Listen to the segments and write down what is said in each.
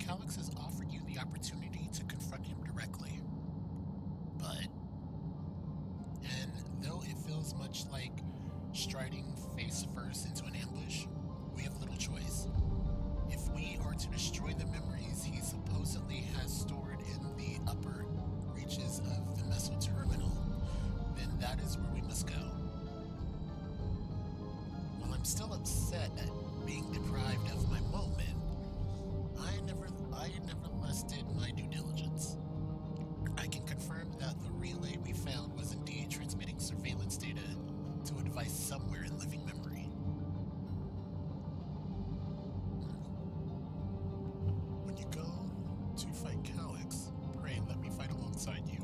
Calix has offered you the opportunity to confront him directly. But, and though it feels much like striding face first into an ambush, we have little choice. If we are to destroy the memories he supposedly has stored in the upper reaches of the mesoterminal, then that is where we must go. While I'm still upset at being deprived of my moment, I nevertheless did my due diligence. I can confirm that the relay we found was indeed transmitting surveillance data to a device somewhere in living memory. When you go to fight Calix, pray let me fight alongside you.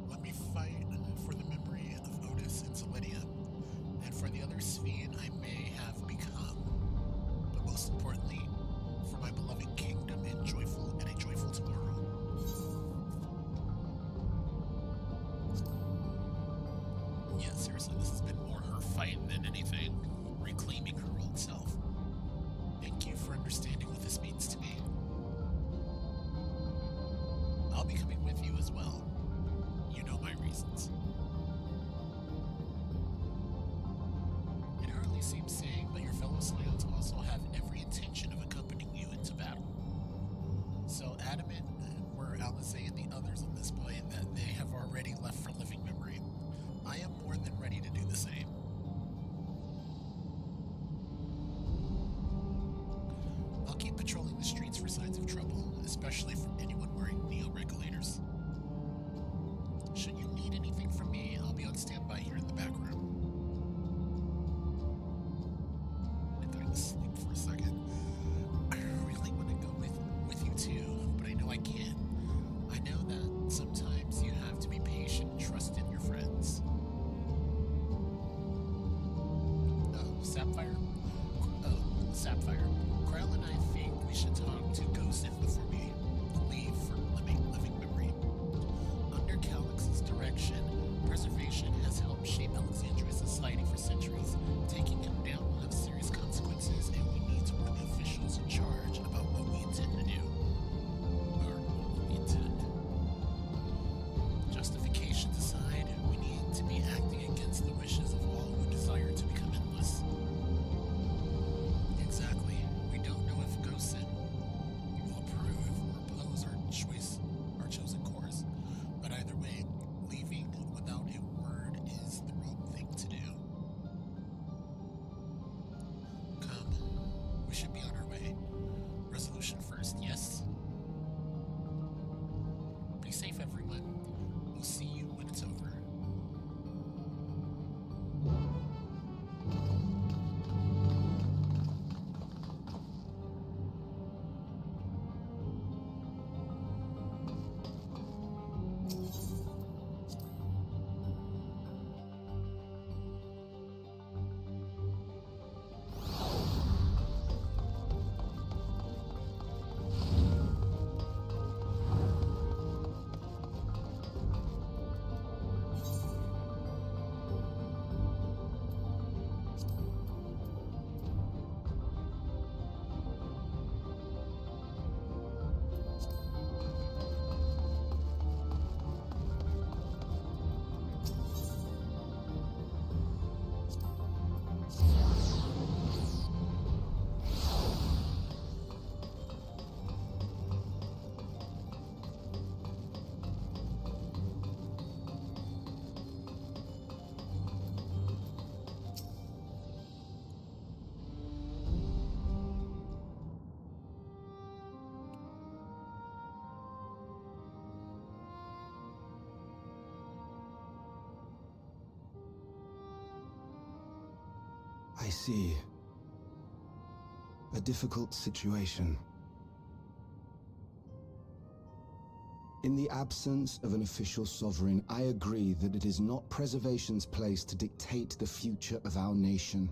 Let me fight for the memory of Otis and Solidia, and for the other Sphene I may have become. But most importantly, for my beloved kingdom and a joyful tomorrow. Yeah, seriously, this has been more her fight than anything, reclaiming her old self. Thank you for understanding what this means to me. I'll be coming with you as well. You know my reasons. It hardly seems sane, but your fellow Slayons also have every intention of accompanying you into battle. So adamant were Alizé and the others on this point that they have already left for living memory. I am more than ready to do the same. I'll keep patrolling the streets for signs of trouble, especially from anyone wearing neo-regulators. Should you need anything from me, I'll be on standby here in the back room. I thought I was asleep for a second. I really want to go with you too, but I know I can't. I know that sometimes you have to be patient and trust in your friends. Sapphire? Oh, Sapphire. Krell and I think we should talk to Ghostin before we leave for living memory. Under Calix's direction, preservation has helped shape Alexandria society for centuries. Taking him down will have serious consequences, and we need to warn the officials in charge about what we intend to do. Or what we intend. Justifications aside, we need to be acting against the wishes of all who desire to become endless. Exactly. We don't know if Ghostin will approve or oppose our chosen course. But either way, leaving without a word is the wrong thing to do. Come, we should be on our way. Resolution first, yes? Be safe, everyone. We'll see you when it's over. I see. A difficult situation. In the absence of an official sovereign, I agree that it is not preservation's place to dictate the future of our nation.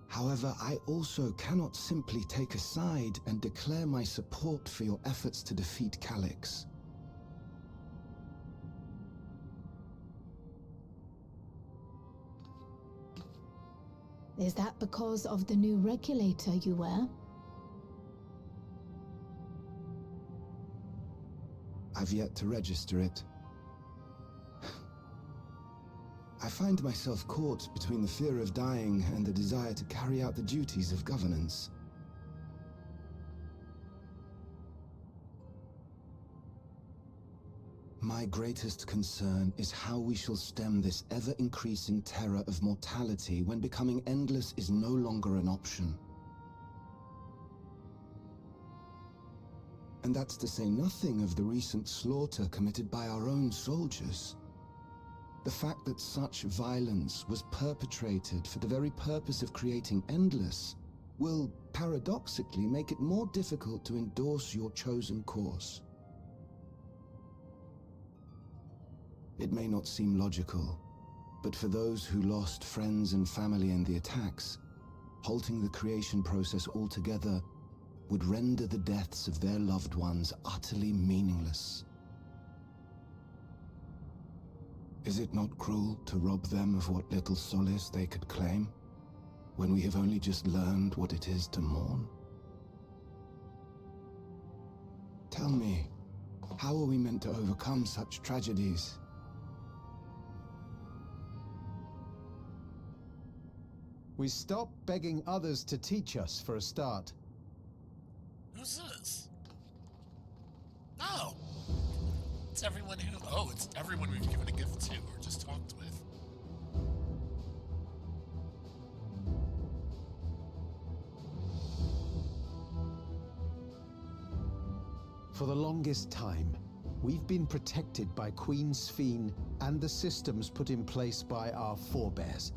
However, I also cannot simply take a side and declare my support for your efforts to defeat Calix. Is that because of the new regulator you wear? I've yet to register it. I find myself caught between the fear of dying and the desire to carry out the duties of governance. My greatest concern is how we shall stem this ever-increasing terror of mortality when becoming endless is no longer an option. And that's to say nothing of the recent slaughter committed by our own soldiers. The fact that such violence was perpetrated for the very purpose of creating endless will, paradoxically, make it more difficult to endorse your chosen course. It may not seem logical, but for those who lost friends and family in the attacks, halting the creation process altogether would render the deaths of their loved ones utterly meaningless. Is it not cruel to rob them of what little solace they could claim, when we have only just learned what it is to mourn? Tell me, how are we meant to overcome such tragedies? We stop begging others to teach us for a start. Who's this? Oh! It's everyone who... Oh, it's everyone we've given a gift to or just talked with. For the longest time, we've been protected by Queen Sphene and the systems put in place by our forebears.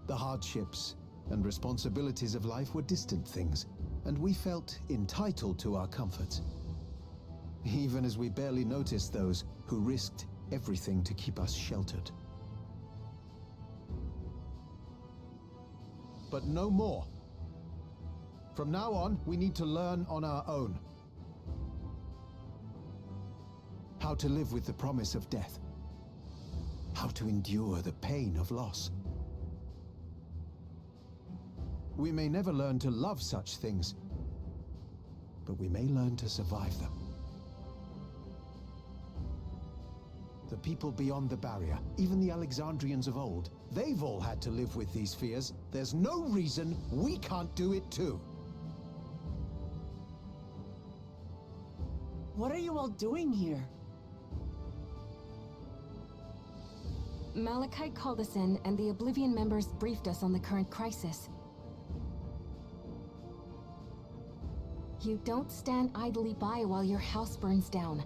The hardships and responsibilities of life were distant things, and we felt entitled to our comforts, even as we barely noticed those who risked everything to keep us sheltered. But no more. From now on, we need to learn on our own. How to live with the promise of death. How to endure the pain of loss. We may never learn to love such things, but we may learn to survive them. The people beyond the barrier, even the Alexandrians of old, they've all had to live with these fears. There's no reason we can't do it too. What are you all doing here? Malachite called us in, and the Oblivion members briefed us on the current crisis. You don't stand idly by while your house burns down.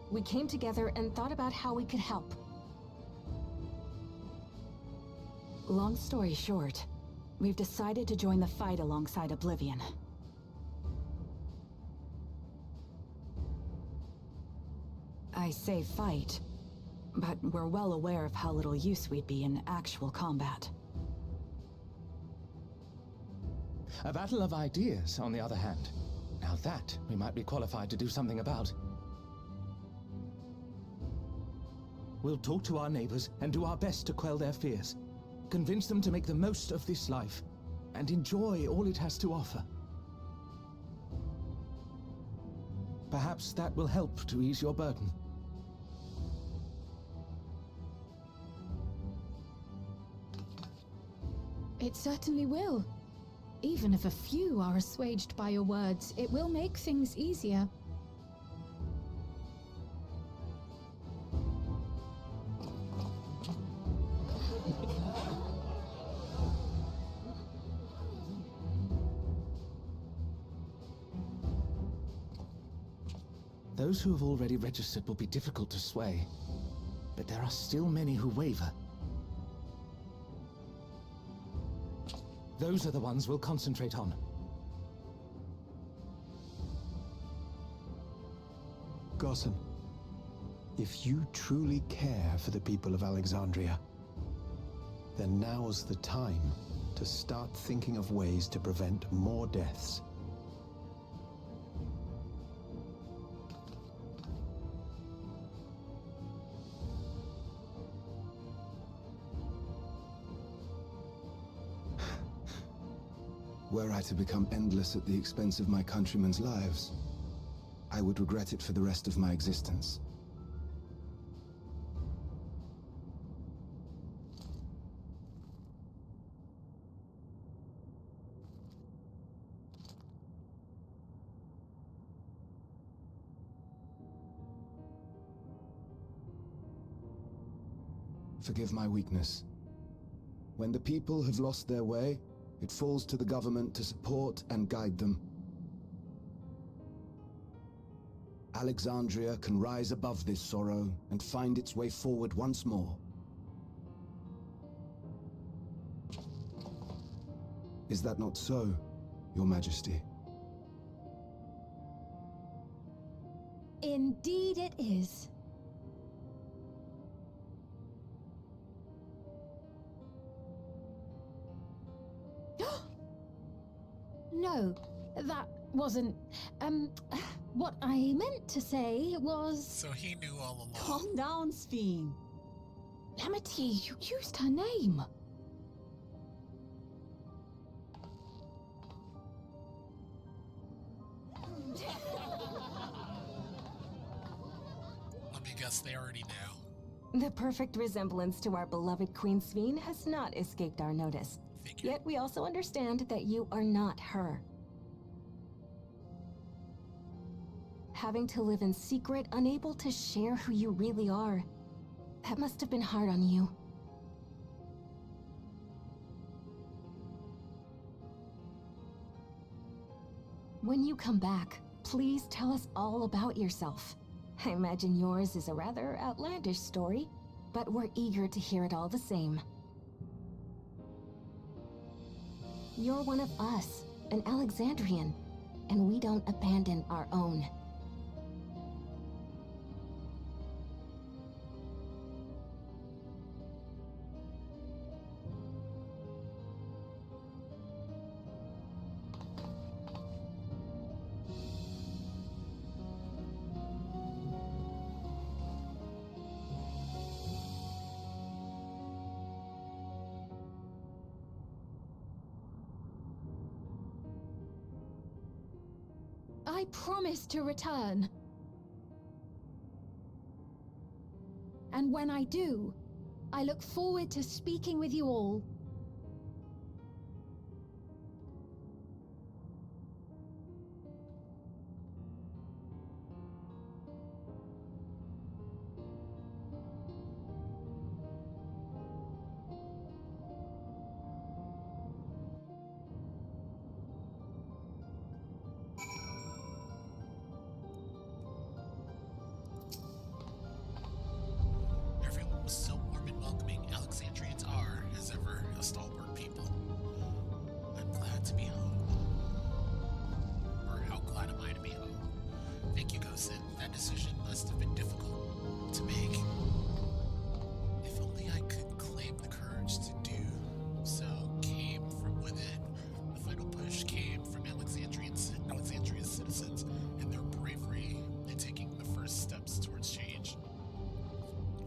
We came together and thought about how we could help. Long story short, we've decided to join the fight alongside Oblivion. I say fight, but we're well aware of how little use we'd be in actual combat. A battle of ideas, on the other hand. Now that we might be qualified to do something about. We'll talk to our neighbors and do our best to quell their fears. Convince them to make the most of this life and enjoy all it has to offer. Perhaps that will help to ease your burden. It certainly will. Even if a few are assuaged by your words, it will make things easier. Those who have already registered will be difficult to sway, but there are still many who waver. Those are the ones we'll concentrate on. Gossen, if you truly care for the people of Alexandria, then now's the time to start thinking of ways to prevent more deaths. Were I to become endless at the expense of my countrymen's lives, I would regret it for the rest of my existence. Forgive my weakness. When the people have lost their way, it falls to the government to support and guide them. Alexandria can rise above this sorrow and find its way forward once more. Is that not so, Your Majesty? Indeed it is. No, that wasn't... What I meant to say was... So he knew all along. Calm down, Sphene. Amity, you used her name. Let me guess, they already knew. The perfect resemblance to our beloved Queen Sphene has not escaped our notice. Figured. Yet we also understand that you are not her. Having to live in secret, unable to share who you really are, that must have been hard on you. When you come back, please tell us all about yourself. I imagine yours is a rather outlandish story, but we're eager to hear it all the same. You're one of us, an Alexandrian, and we don't abandon our own. I promise to return. And when I do, I look forward to speaking with you all. Everyone was so warm and welcoming. Alexandrians are, as ever, a stalwart people. I'm glad to be home. Or how glad am I to be home? Thank you, Gosen. That decision must have been difficult to make. If only I could claim the courage to do so came from within. The final push came from Alexandria's citizens and their bravery in taking the first steps towards change.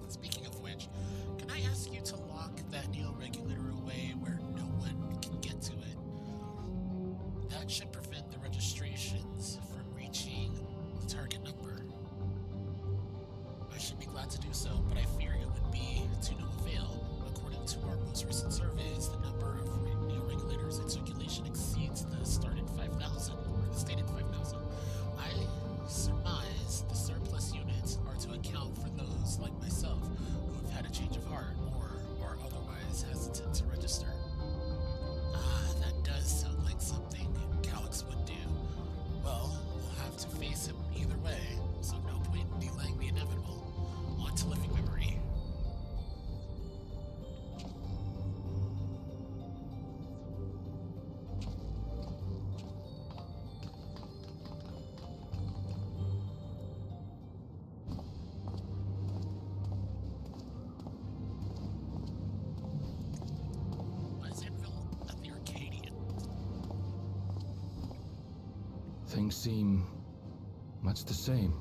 Speaking of which, can I ask you to lock that neo-regulator away where no one can get to it? That should prevent the registrations from reaching the target number. I should be glad to do so, but I fear it would be to no avail. According to our most recent surveys, the number of neo-regulators in circulation exceeds the stated 5,000. I surmise the surplus units are to account for those like myself who have had a change of heart or are otherwise hesitant to register. That does sound like something Calyx would do. Well, we'll have to face him either way, so no point in delaying the inevitable. On to living memory. Pleasantville at the Arcadian. Things seem much the same.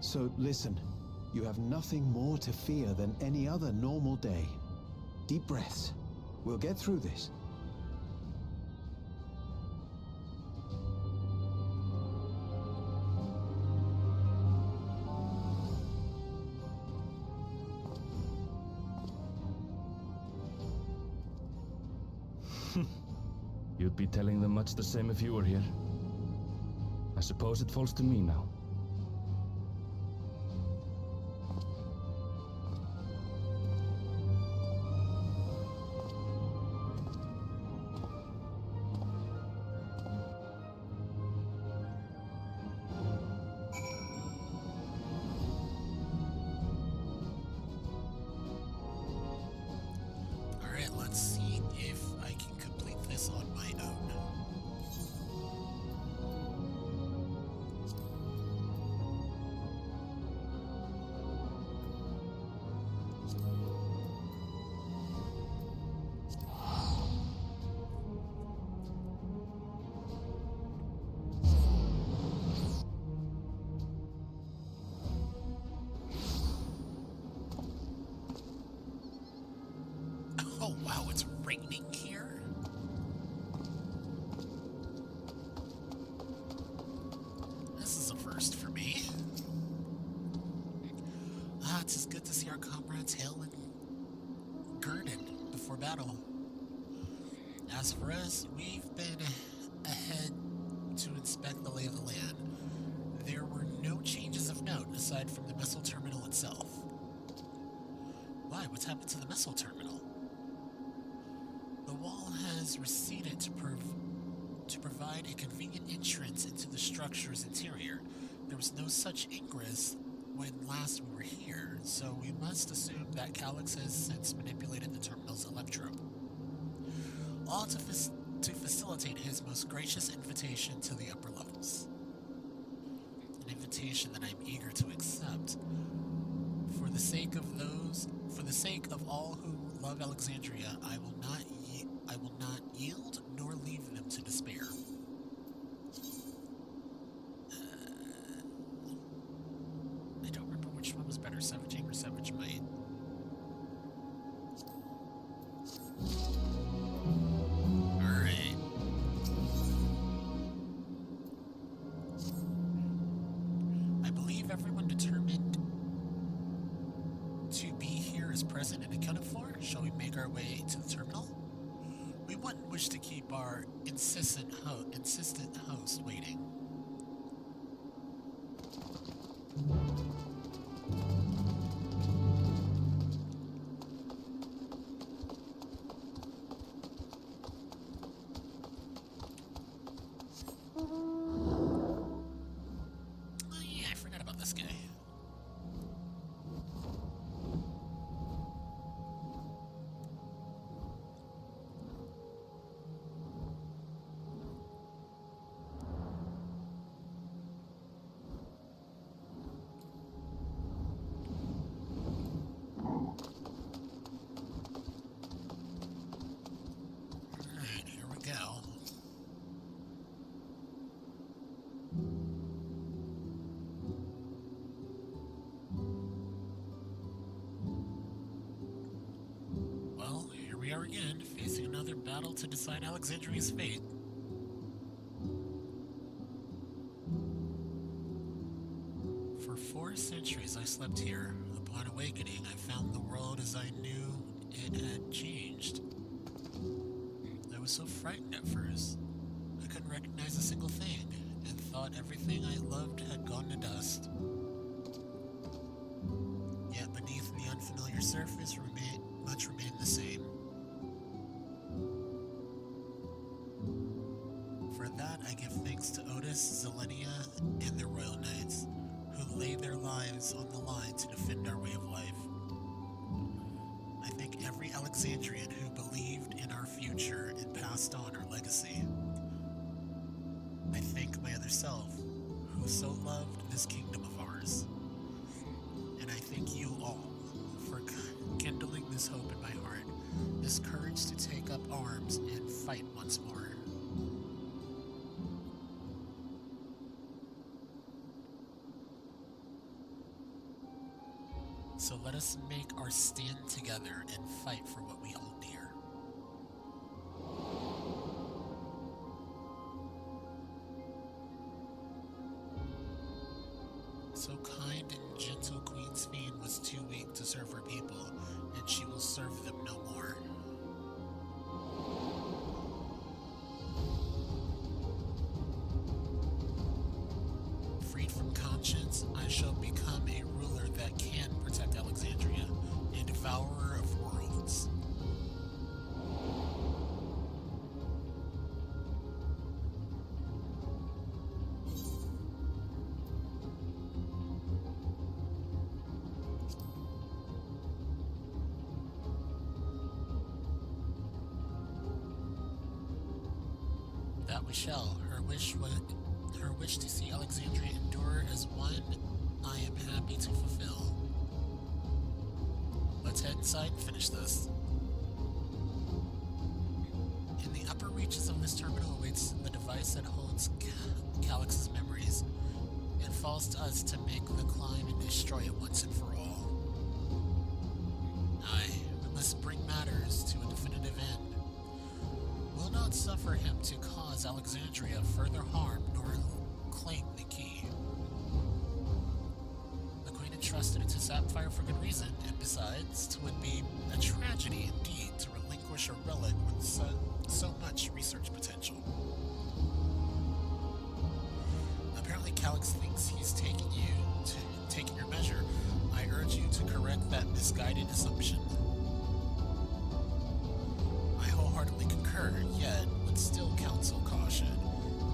So listen, you have nothing more to fear than any other normal day. Deep breaths. We'll get through this. You'd be telling them much the same if you were here. I suppose it falls to me now. Alright, let's see if I can complete this on my own. Oh wow, it's raining here? This is a first for me. It's just good to see our comrades Hill and Gurdon before battle. As for us, we've been ahead to inspect the lay of the land. There were no changes of note aside from the missile terminal itself. Why? What's happened to the missile terminal? The wall has receded to provide a convenient entrance into the structure's interior. There was no such ingress when last we were here, so we must assume that Calyx has since manipulated the terminal's electrode. All to facilitate his most gracious invitation to the upper levels. An invitation that I'm eager to accept. For the sake of all who love Alexandria, I will not yield nor leave them to despair. I don't remember which one was better, Savaging or Savage Might. Alright. I believe everyone determined to be here is present and accounted for. Shall we make our way to the terminal? We wouldn't wish to keep our insistent host waiting. Oh yeah, I forgot about this guy. Alright, here we go. Well, here we are again, facing another battle to decide Alexandria's fate. For 4 centuries I slept here. Upon awakening, I found the world as I knew it had changed. I was so frightened at first. I couldn't recognize a single thing, and thought everything I loved had gone to dust. Yet beneath the unfamiliar surface much remained the same. For that I give thanks to Otis, Zelenia, and the Royal Knights, who laid their lives on the line to defend our way of life. I thank every Alexandrian who believed in our future and passed on our legacy. I thank my other self, who so loved this kingdom of ours. And I thank you all for kindling this hope in my heart, this courage to take up arms and fight once more. So let us make our stand together and fight for what we hold dear. So kind and gentle Queen Sphene was too weak to serve her people, and she will serve them no more. Freed from conscience, I shall become a ruler that can protect Alexandria, a devourer of worlds. That we shall. Her wish to see Alexandria endure as one I am happy to fulfill. Let's head inside and finish this. In the upper reaches of this terminal awaits the device that holds Calyx's memories. It falls to us to make the climb and destroy it once and for all. Aye, we must bring matters to a definitive end. Will not suffer him to cause Alexandria further harm nor claim the key. The Queen entrusted it to Sapphire for good reason, and besides, 'twould be a tragedy indeed to relinquish a relic with so much research potential. Apparently Calyx thinks he's taking your measure. I urge you to correct that misguided assumption. I wholeheartedly concur, yet would still counsel caution.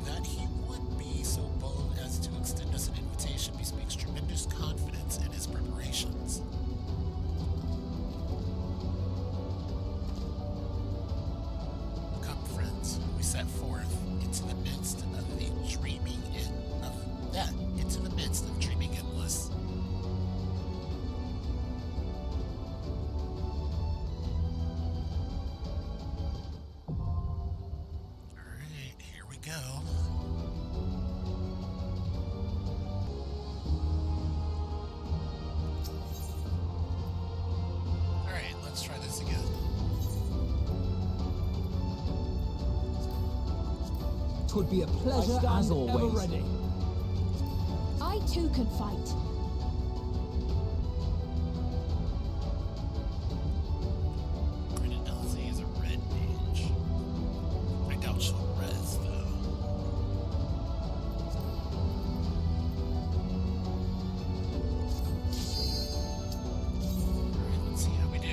That he would be so bold as to extend us an invitation bespeaks tremendous confidence in his preparations. Come, friends, we set forth into the midst of dreaming endless. Alright, here we go. Alright, let's try this again. Twould be a pleasure as always. Ready. I too can fight. Grenadilze is a red mage. I doubt she'll res, though. Alright, let's see how we do.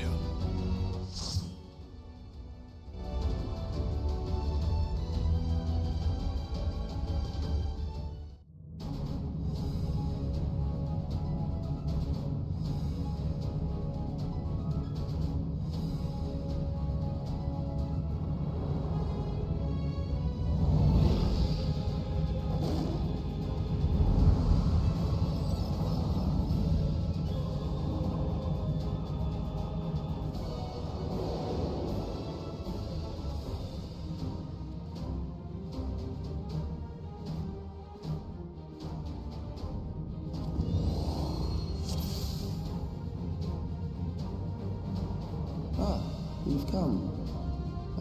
Ah, you've come.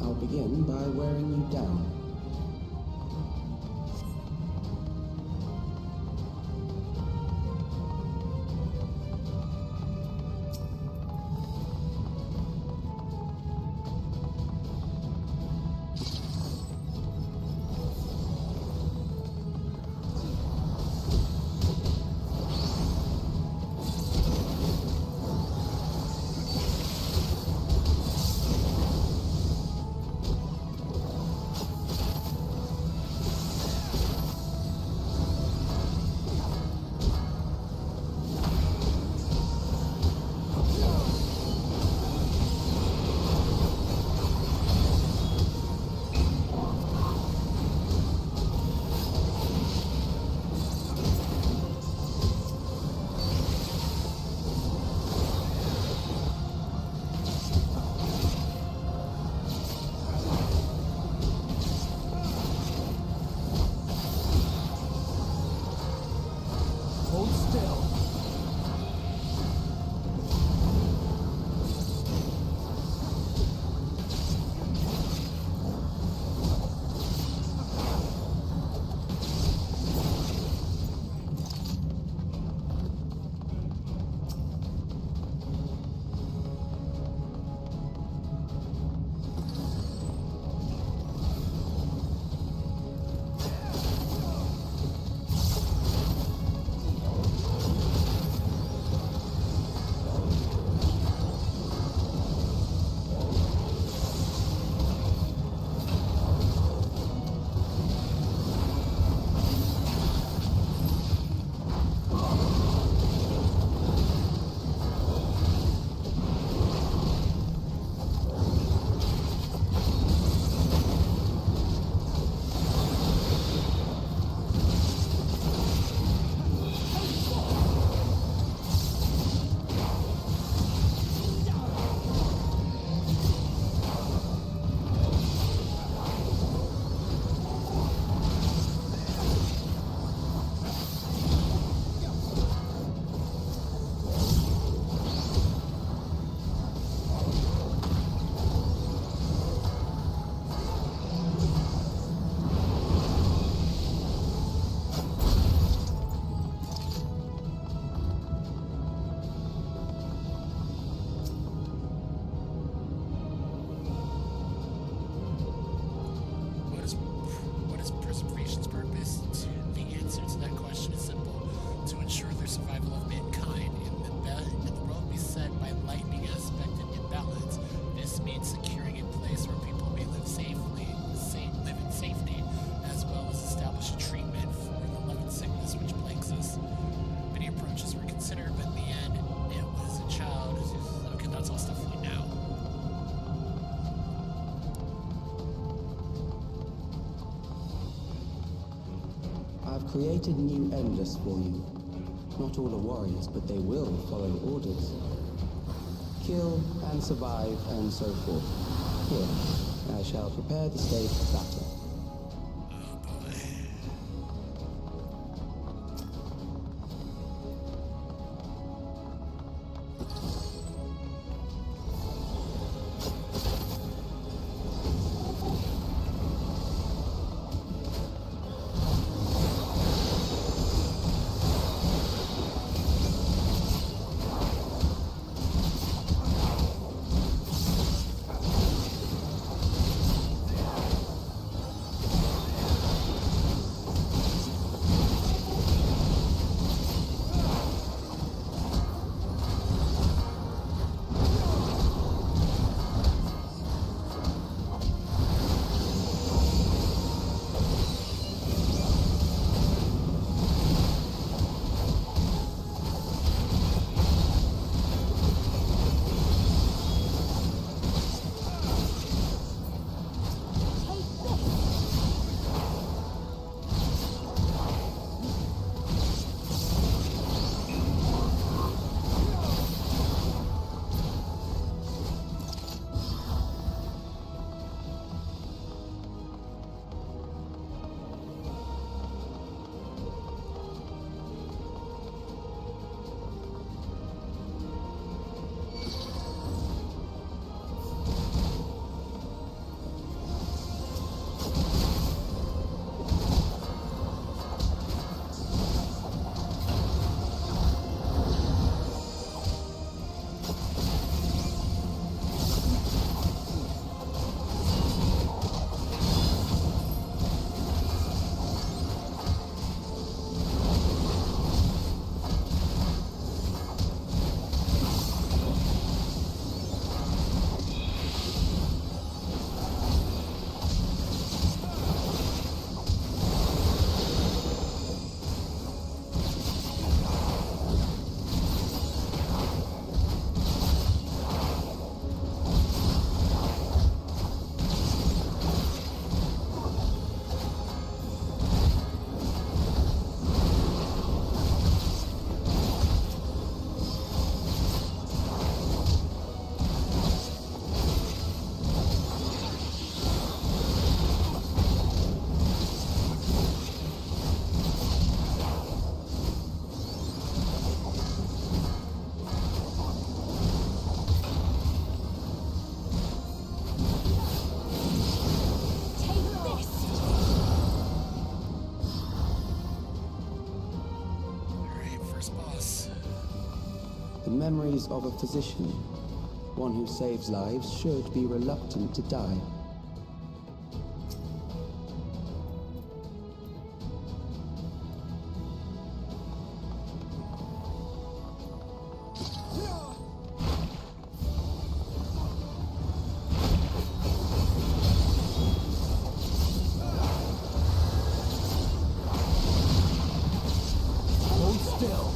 I'll begin by wearing you down. I've created new Endless for you. Not all are warriors, but they will follow orders. Kill and survive and so forth. Here, I shall prepare the stage for battle. Oh boy. The memories of a physician. One who saves lives should be reluctant to die. Hold still.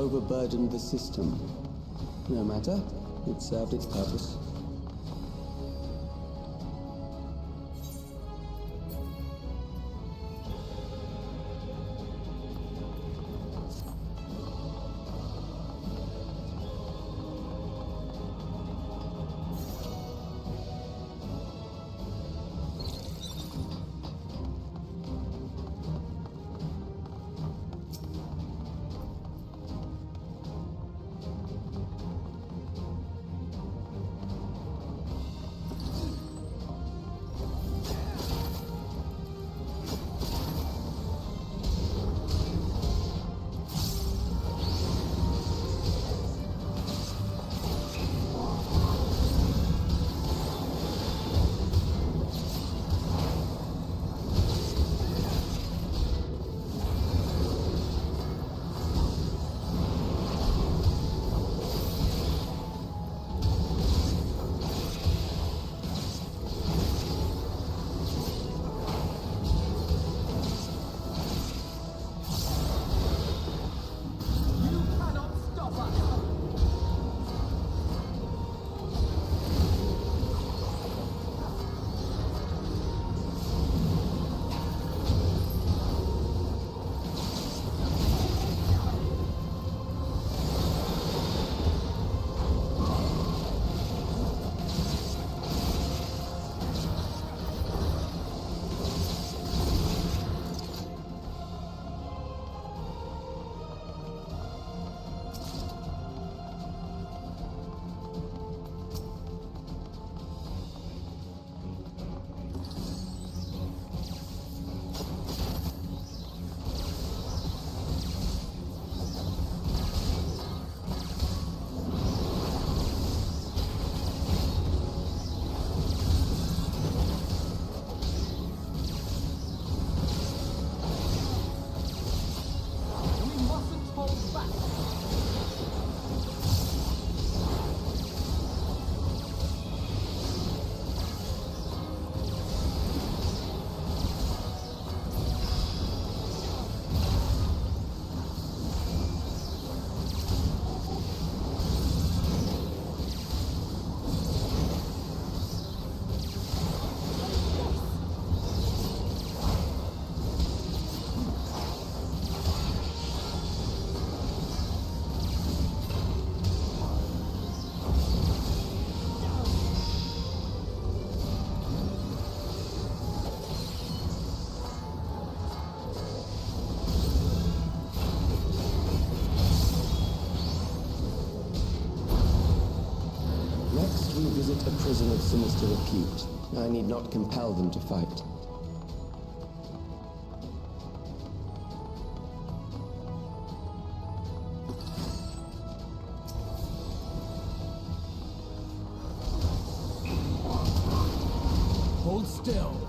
overburdened the system. No matter, it served its purpose. A prison of sinister repute. I need not compel them to fight. Hold still.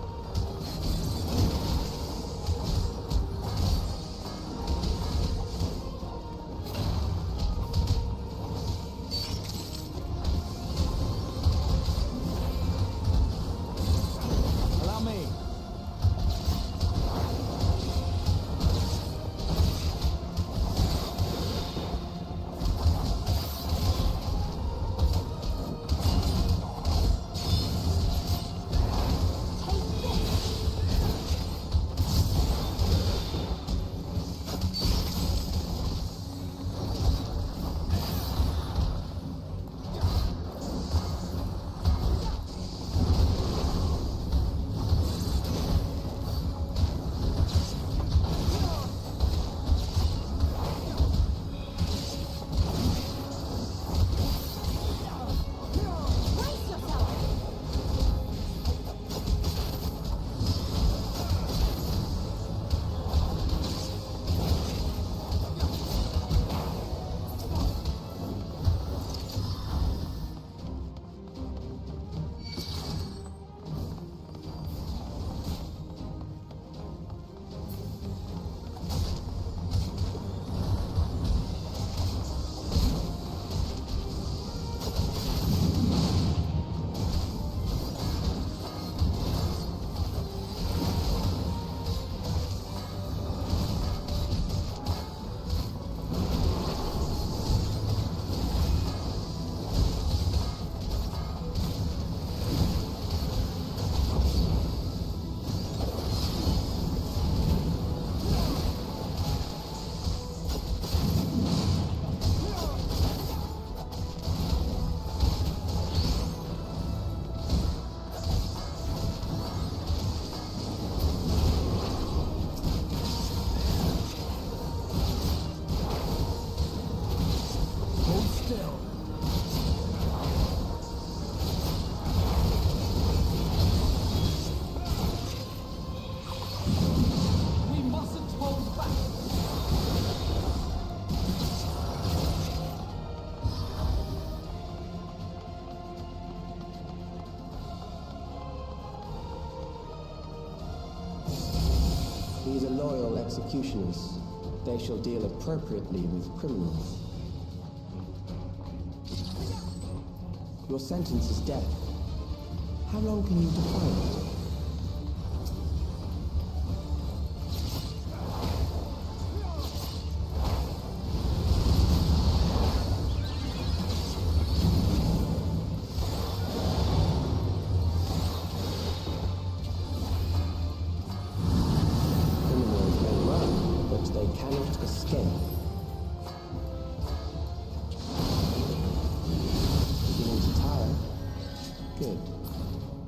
These are loyal executioners. They shall deal appropriately with criminals. Your sentence is death. How long can you defy it? Criminals may run, but they cannot escape. Beginning to tire? Good.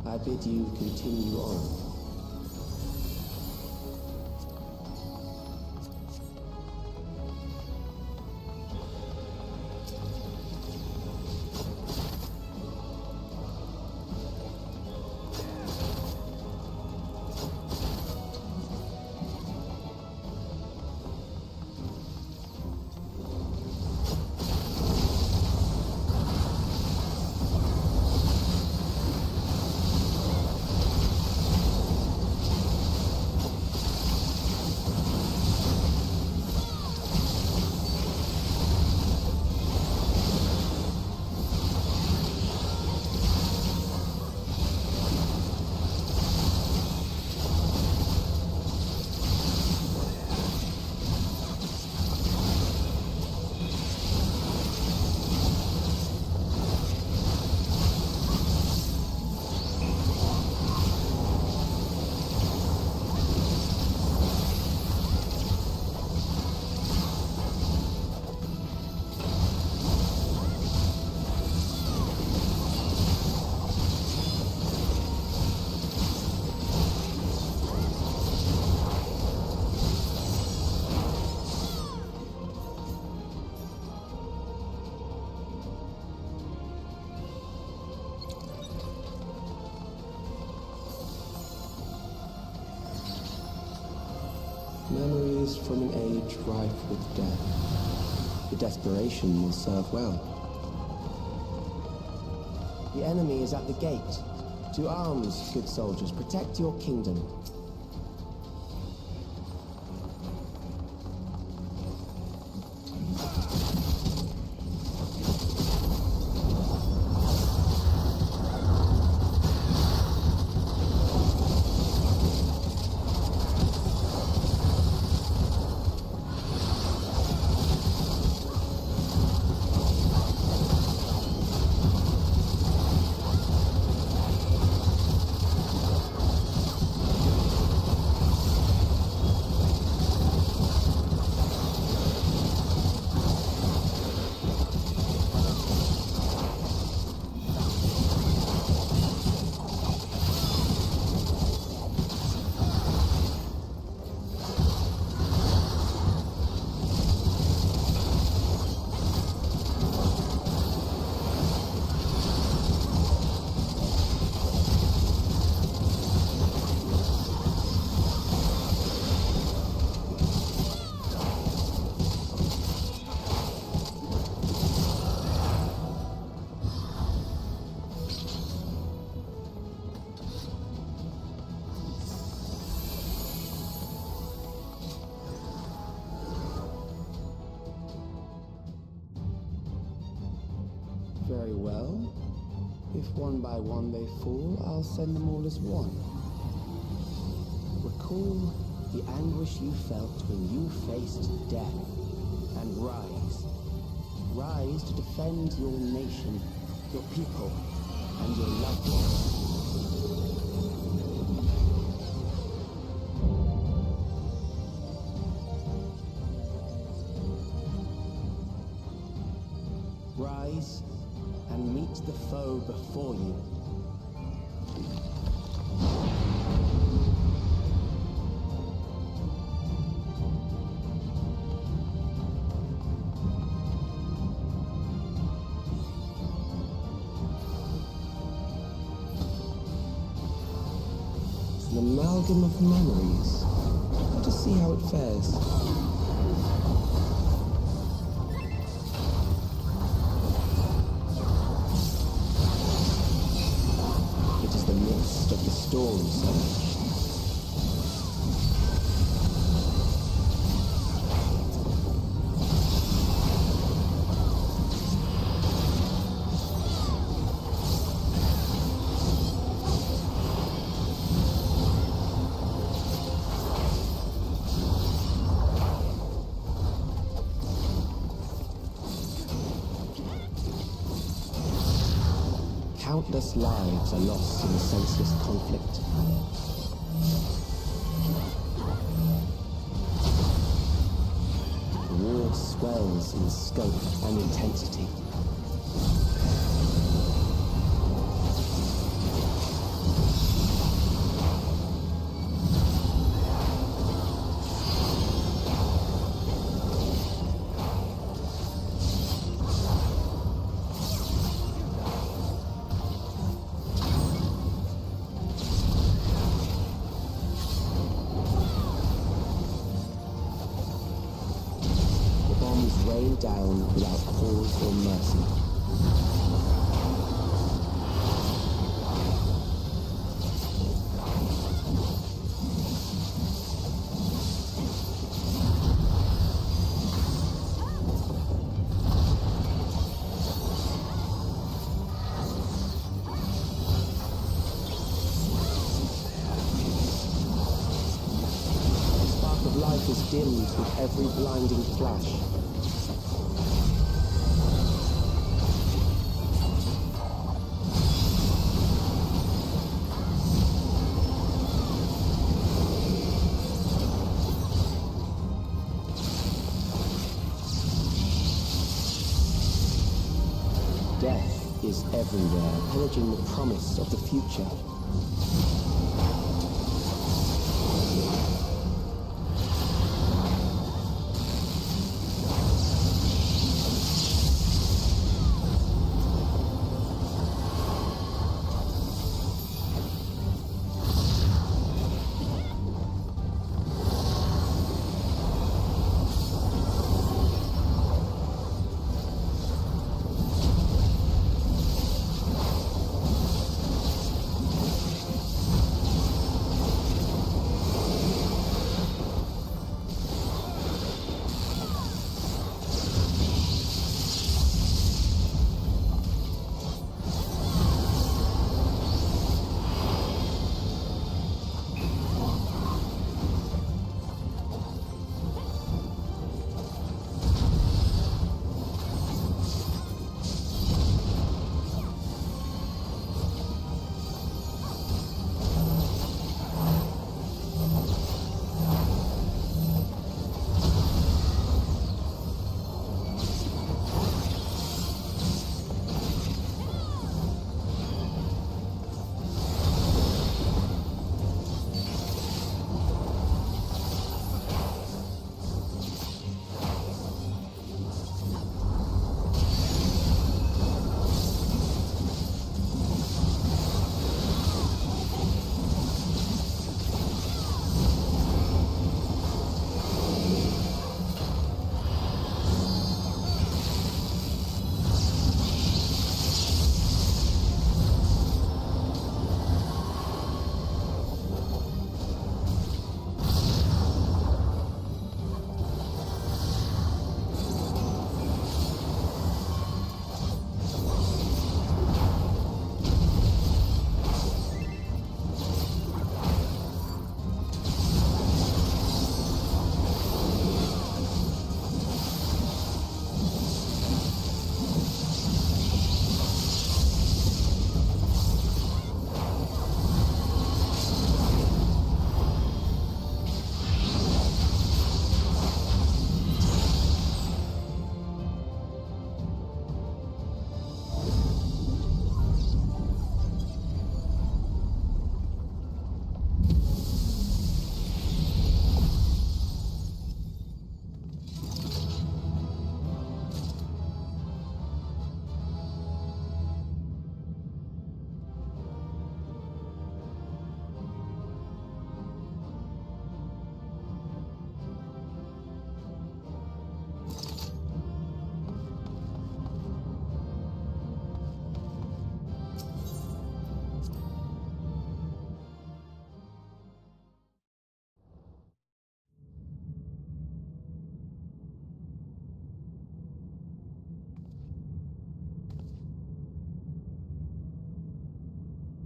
I bid you continue on. Memories from an age rife with death. The desperation will serve well. The enemy is at the gate. To arms, good soldiers, protect your kingdom. Very well. If one by one they fall, I'll send them all as one. Recall the anguish you felt when you faced death, and rise. Rise to defend your nation, your people, and your loved ones. Rise and meet the foe before you. It's an amalgam of memories. Let us see how it fares. Of the story, sir. Countless lives are lost in the senseless conflict. The war swells in scope and intensity. Rain down without pause or mercy. The spark of life is dimmed with every blinding flash. Death is everywhere, pillaging the promise of the future.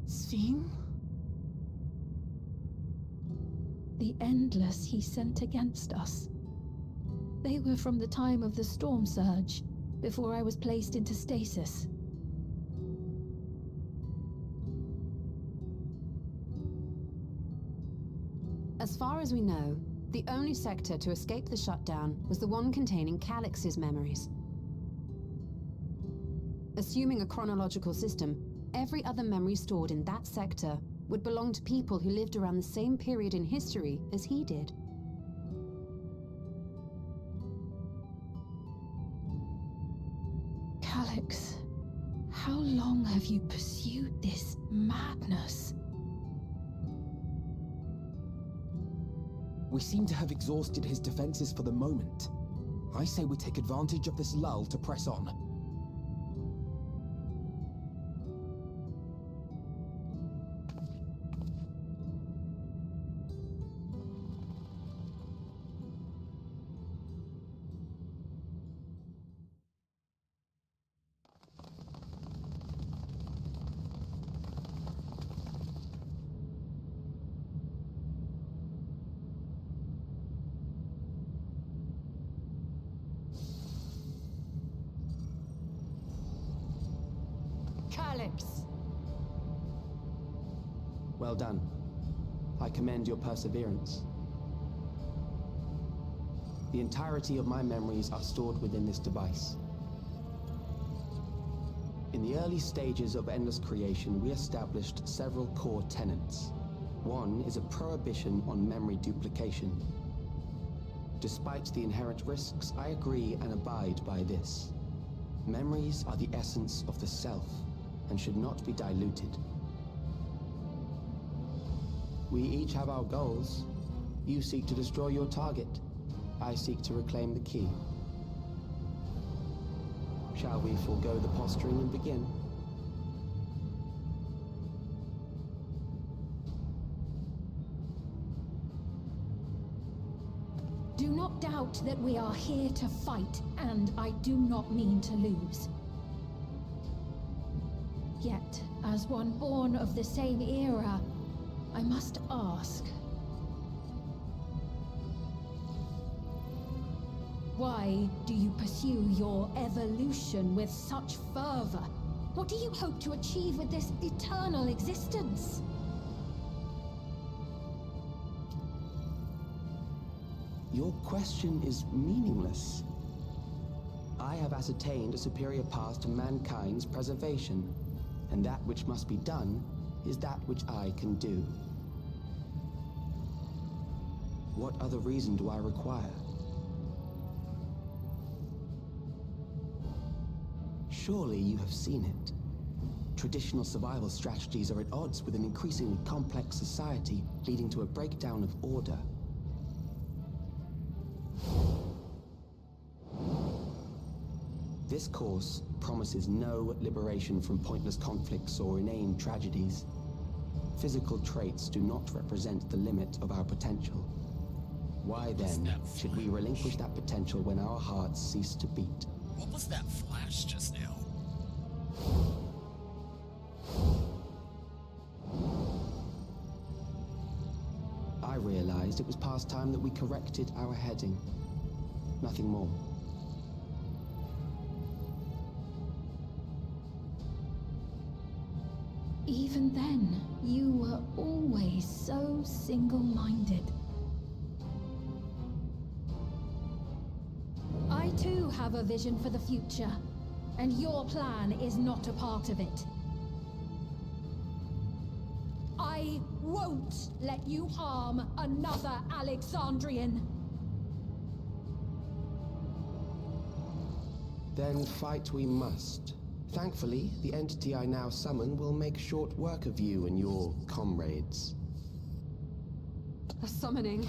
Sven? The Endless he sent against us. They were from the time of the storm surge, before I was placed into stasis. As far as we know, the only sector to escape the shutdown was the one containing Calix's memories. Assuming a chronological system, every other memory stored in that sector would belong to people who lived around the same period in history as he did. Calix, how long have you pursued this madness? We seem to have exhausted his defenses for the moment. I say we take advantage of this lull to press on. Calix! Well done. I commend your perseverance. The entirety of my memories are stored within this device. In the early stages of Endless Creation, we established several core tenets. One is a prohibition on memory duplication. Despite the inherent risks, I agree and abide by this. Memories are the essence of the self and should not be diluted. We each have our goals. You seek to destroy your target. I seek to reclaim the key. Shall we forego the posturing and begin? Do not doubt that we are here to fight, and I do not mean to lose. Yet, as one born of the same era, I must ask, why do you pursue your evolution with such fervor? What do you hope to achieve with this eternal existence? Your question is meaningless. I have ascertained a superior path to mankind's preservation, and that which must be done is that which I can do. What other reason do I require? Surely you have seen it. Traditional survival strategies are at odds with an increasingly complex society, leading to a breakdown of order. This course promises no liberation from pointless conflicts or inane tragedies. Physical traits do not represent the limit of our potential. Why then should we relinquish that potential when our hearts cease to beat? What was that flash just now? I realized it was past time that we corrected our heading. Nothing more. Even then, you were always so single-minded. I too have a vision for the future, and your plan is not a part of it. I won't let you harm another Alexandrian. Then fight we must. Thankfully, the entity I now summon will make short work of you and your comrades. A summoning.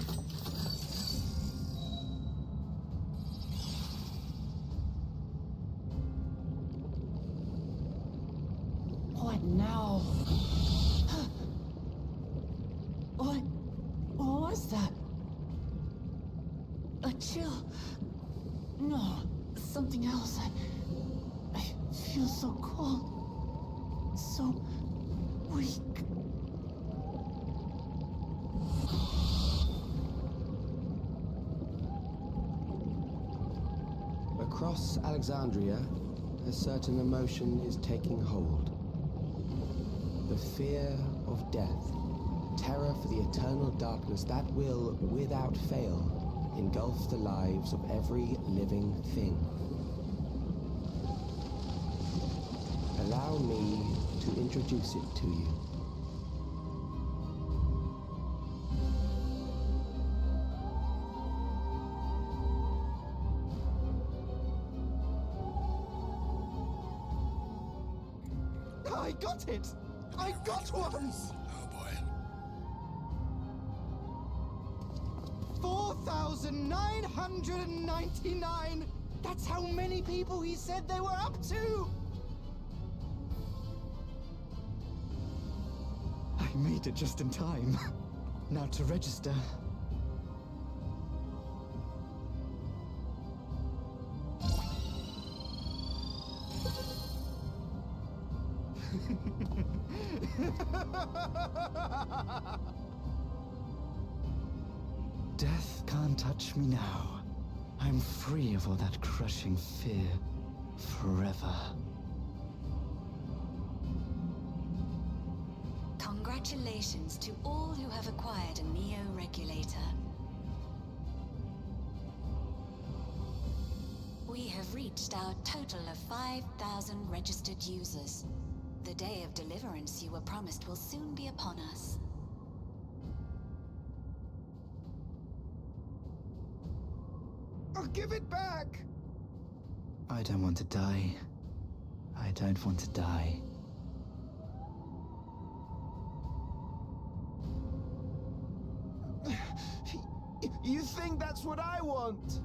What now? What was that? A chill? No, something else. I feel so cold, so weak. Across Alexandria, a certain emotion is taking hold. The fear of death terror for the eternal darkness that will, without fail, engulf the lives of every living thing. Allow me to introduce it to you. I got it! I got one! Oh boy. 4,999! That's how many people he said they were up to! I made it just in time. Now to register. Death can't touch me now. I'm free of all that crushing fear. Forever. Congratulations to all who have acquired a Neo-Regulator. We have reached our total of 5,000 registered users. The day of deliverance you were promised will soon be upon us. I'll give it back! I don't want to die. I don't want to die. You think that's what I want?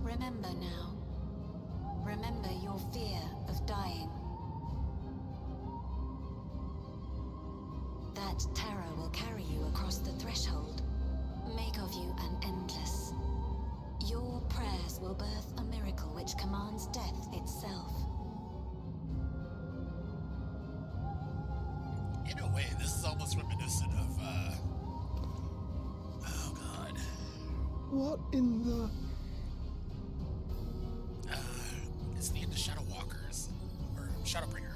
Remember now. Remember your fear of dying. That terror will carry you across the threshold, make of you an endless. Your prayers will birth a miracle which commands death itself. In a way, this is almost reminiscent of, oh god. What in the... It's the end of Shadow Walkers, or Shadowbringer.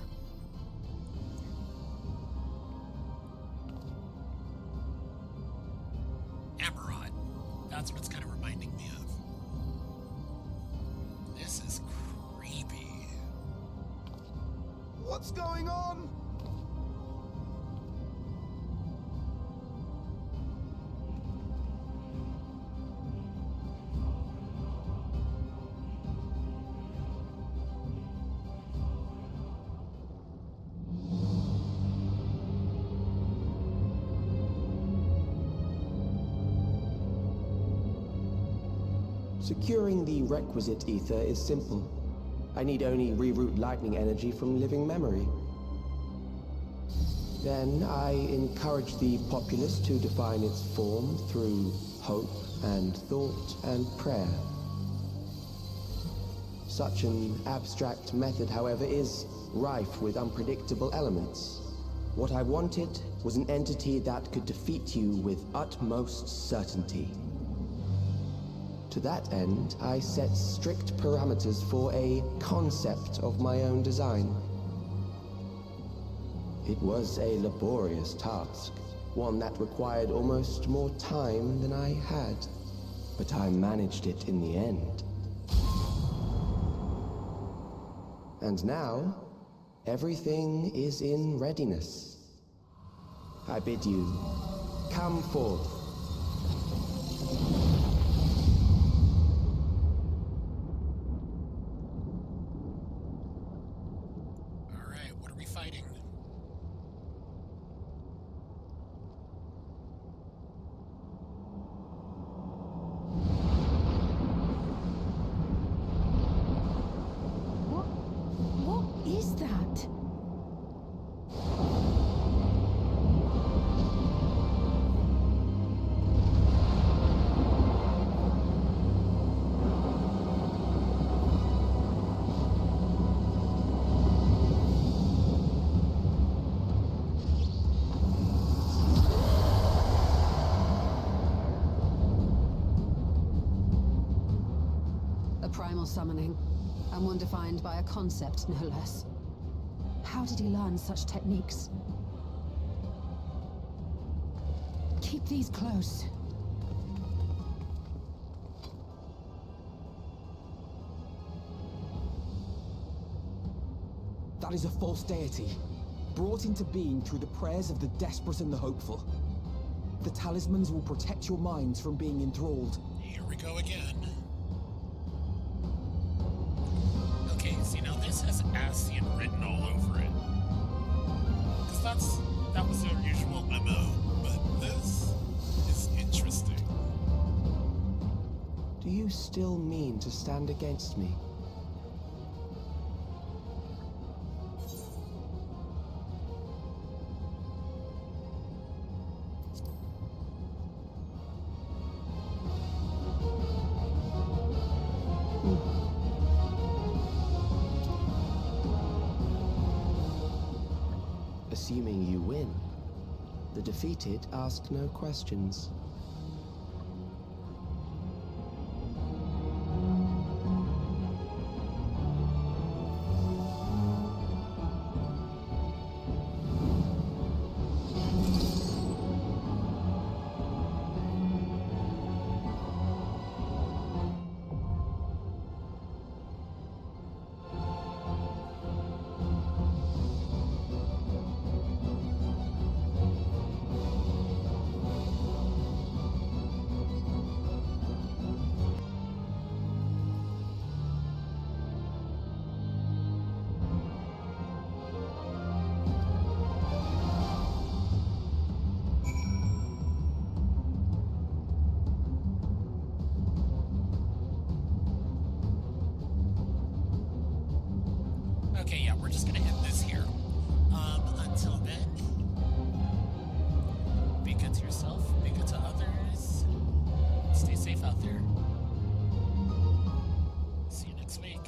Amarant. That's what it's kind of reminding me of. This is creepy. What's going on? Securing the requisite ether is simple. I need only reroute lightning energy from living memory. Then I encourage the populace to define its form through hope and thought and prayer. Such an abstract method, however, is rife with unpredictable elements. What I wanted was an entity that could defeat you with utmost certainty. To that end, I set strict parameters for a concept of my own design. It was a laborious task, one that required almost more time than I had, but I managed it in the end. And now, everything is in readiness. I bid you, come forth. Alright, what are we fighting? What is that? Exceptional summoning, and one defined by a concept, no less. How did he learn such techniques? Keep these close. That is a false deity, brought into being through the prayers of the desperate and the hopeful. The talismans will protect your minds from being enthralled. Here we go again. Okay, see now this has Ascian written all over it. Because that was their usual MO, but this is interesting. Do you still mean to stand against me? Assuming you win, the defeated ask no questions. Okay, yeah, we're just gonna end this here. Until then, be good to yourself, be good to others, stay safe out there. See you next week.